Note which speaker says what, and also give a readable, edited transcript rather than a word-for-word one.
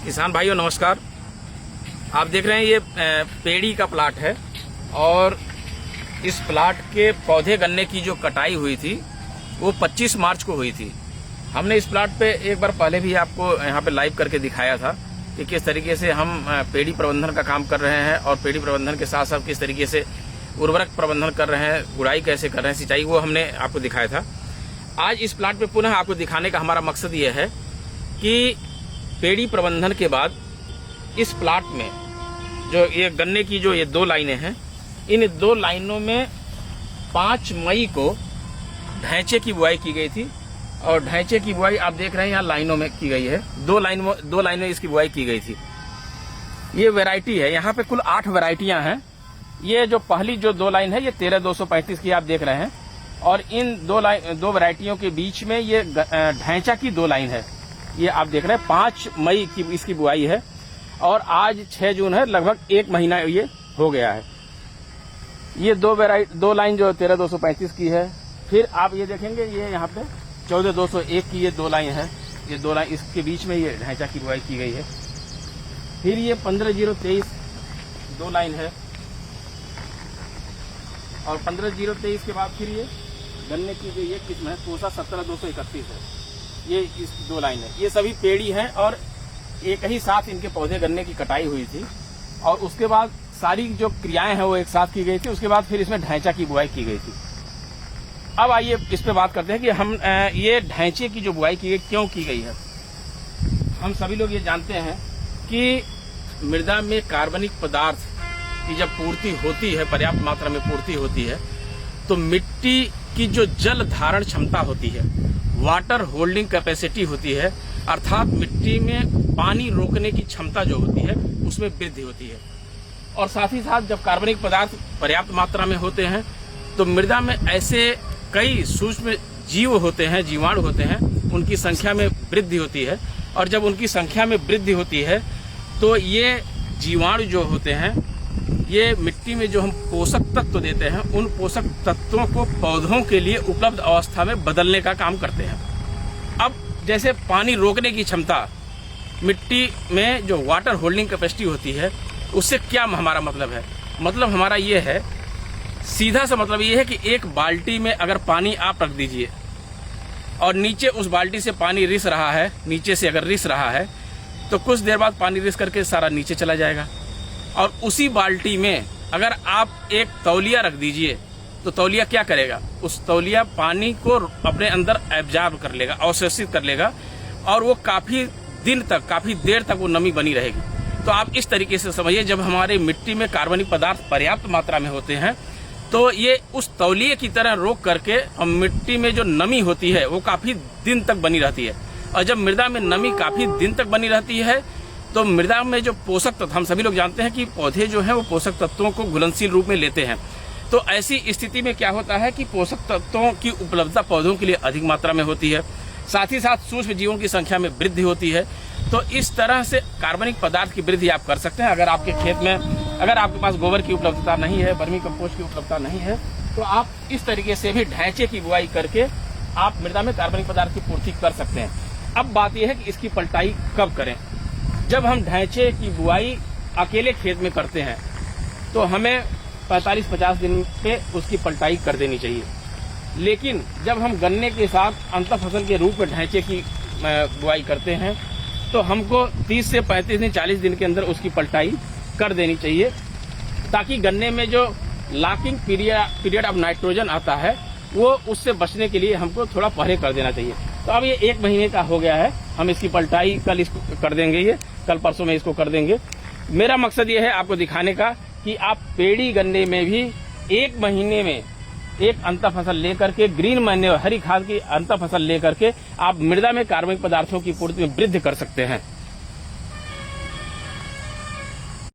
Speaker 1: किसान भाइयों नमस्कार। आप देख रहे हैं ये पेड़ी का प्लाट है और इस प्लाट के पौधे गन्ने की जो कटाई हुई थी वो 25 मार्च को हुई थी। हमने इस प्लाट पे एक बार पहले भी आपको यहाँ पे लाइव करके दिखाया था कि किस तरीके से हम पेड़ी प्रबंधन का काम कर रहे हैं और पेड़ी प्रबंधन के साथ साथ किस तरीके से उर्वरक प्रबंधन कर रहे हैं, गुड़ाई कैसे कर रहे हैं, सिंचाई, वो हमने आपको दिखाया था। आज इस प्लाट पे पुनः आपको दिखाने का हमारा मकसद ये है कि पेड़ी प्रबंधन के बाद इस प्लाट में जो ये गन्ने की जो ये 2 लाइनें हैं, इन 2 लाइनों में 5 मई को ढैंचे की बुआई की गई थी और ढैंचे की बुआई आप देख रहे हैं यहाँ लाइनों में की गई है। 2 लाइन में इसकी बुआई की गई थी। ये वैरायटी है, यहाँ पे कुल 8 वैरायटियां हैं। ये जो पहली जो 2 लाइन है ये 13235 की आप देख रहे हैं और इन 2 वैरायटियों के बीच में ये ढैंचा की 2 लाइन है। ये आप देख रहे हैं 5 मई की इसकी बुआई है और आज 6 जून है, लगभग 1 महीना ये हो गया है। ये 2 लाइन जो 13235 की है। फिर आप ये देखेंगे ये यहाँ पे 14201 की ये 2 लाइन है। ये 2 लाइन इसके बीच में ये ढैंचा की बुआई की गई है। फिर ये 15023 2 लाइन है और 15023 के बाद फिर ये गन्ने की जो ये किस्म है कोसा 17231 है। ये इस 2 लाइन है। ये सभी पेड़ी हैं और एक ही साथ इनके पौधे गन्ने की कटाई हुई थी और उसके बाद सारी जो क्रियाएं हैं वो एक साथ की गई थी। उसके बाद फिर इसमें ढैंचा की बुआई की गई थी। अब आइए इस पे बात करते हैं कि हम ये ढैंचे की जो बुआई की गई क्यों की गई है। हम सभी लोग ये जानते हैं कि मृदा में कार्बनिक पदार्थ की जब पूर्ति होती है, पर्याप्त मात्रा में पूर्ति होती है, तो मिट्टी की जो जल धारण क्षमता होती है, वाटर होल्डिंग कैपेसिटी होती है, अर्थात मिट्टी में पानी रोकने की क्षमता जो होती है उसमें वृद्धि होती है। और साथ ही साथ जब कार्बनिक पदार्थ पर्याप्त मात्रा में होते हैं तो मृदा में ऐसे कई सूक्ष्म जीव होते हैं, जीवाणु होते हैं, उनकी संख्या में वृद्धि होती है। और जब उनकी संख्या में वृद्धि होती है तो ये जीवाणु जो होते हैं ये मिट्टी में जो हम पोषक तत्व देते हैं उन पोषक तत्वों को पौधों के लिए उपलब्ध अवस्था में बदलने का काम करते हैं। अब जैसे पानी रोकने की क्षमता मिट्टी में जो वाटर होल्डिंग कैपेसिटी होती है उससे क्या हमारा मतलब है? मतलब हमारा ये है, सीधा सा मतलब ये है कि एक बाल्टी में अगर पानी आप रख दीजिए और नीचे उस बाल्टी से पानी रिस रहा है, नीचे से अगर रिस रहा है तो कुछ देर बाद पानी रिस करके सारा नीचे चला जाएगा। और उसी बाल्टी में अगर आप एक तौलिया रख दीजिए तो तौलिया क्या करेगा? उस तौलिया पानी को अपने अंदर एब्जॉर्ब कर लेगा, अवशोषित कर लेगा और वो काफी दिन तक, काफी देर तक वो नमी बनी रहेगी। तो आप इस तरीके से समझिए, जब हमारे मिट्टी में कार्बनिक पदार्थ पर्याप्त मात्रा में होते हैं तो ये उस तौलिए की तरह रोक करके हम मिट्टी में जो नमी होती है वो काफी दिन तक बनी रहती है। और जब मृदा में नमी काफी दिन तक बनी रहती है तो मृदा में जो पोषक तत्व, हम सभी लोग जानते हैं कि पौधे जो हैं वो पोषक तत्वों को घुलनशील रूप में लेते हैं। तो ऐसी स्थिति में क्या होता है कि पोषक तत्वों की उपलब्धता पौधों के लिए अधिक मात्रा में होती है, साथ ही साथ सूक्ष्म जीवों की संख्या में वृद्धि होती है। तो इस तरह से कार्बनिक पदार्थ की वृद्धि आप कर सकते हैं। अगर आपके खेत में, अगर आपके पास गोबर की उपलब्धता नहीं है, वर्मी कंपोस्ट की उपलब्धता नहीं है, तो आप इस तरीके से भी ढैंचे की बुआई करके आप मृदा में कार्बनिक पदार्थ की पूर्ति कर सकते हैं। अब बात यह है कि इसकी पलटाई कब करें। जब हम ढैंचे की बुआई अकेले खेत में करते हैं तो हमें 45-50 दिन पे उसकी पलटाई कर देनी चाहिए। लेकिन जब हम गन्ने के साथ अंतर फसल के रूप में ढैंचे की बुआई करते हैं तो हमको 30 से 35 दिन, 40 दिन के अंदर उसकी पलटाई कर देनी चाहिए, ताकि गन्ने में जो लॉकिंग पीरियड ऑफ नाइट्रोजन आता है वो उससे बचने के लिए हमको थोड़ा पहले कर देना चाहिए। तो अब ये 1 महीने का हो गया है, हम इसकी पलटाई कल इसको कर देंगे, ये कल परसों में इसको कर देंगे। मेरा मकसद ये है आपको दिखाने का कि आप पेड़ी गन्ने में भी 1 महीने में एक अंतर फसल लेकर के, ग्रीन मैन्योर, हरी खाद की अंतर फसल लेकर के आप मृदा में कार्बनिक पदार्थों की पूर्ति में वृद्धि कर सकते हैं।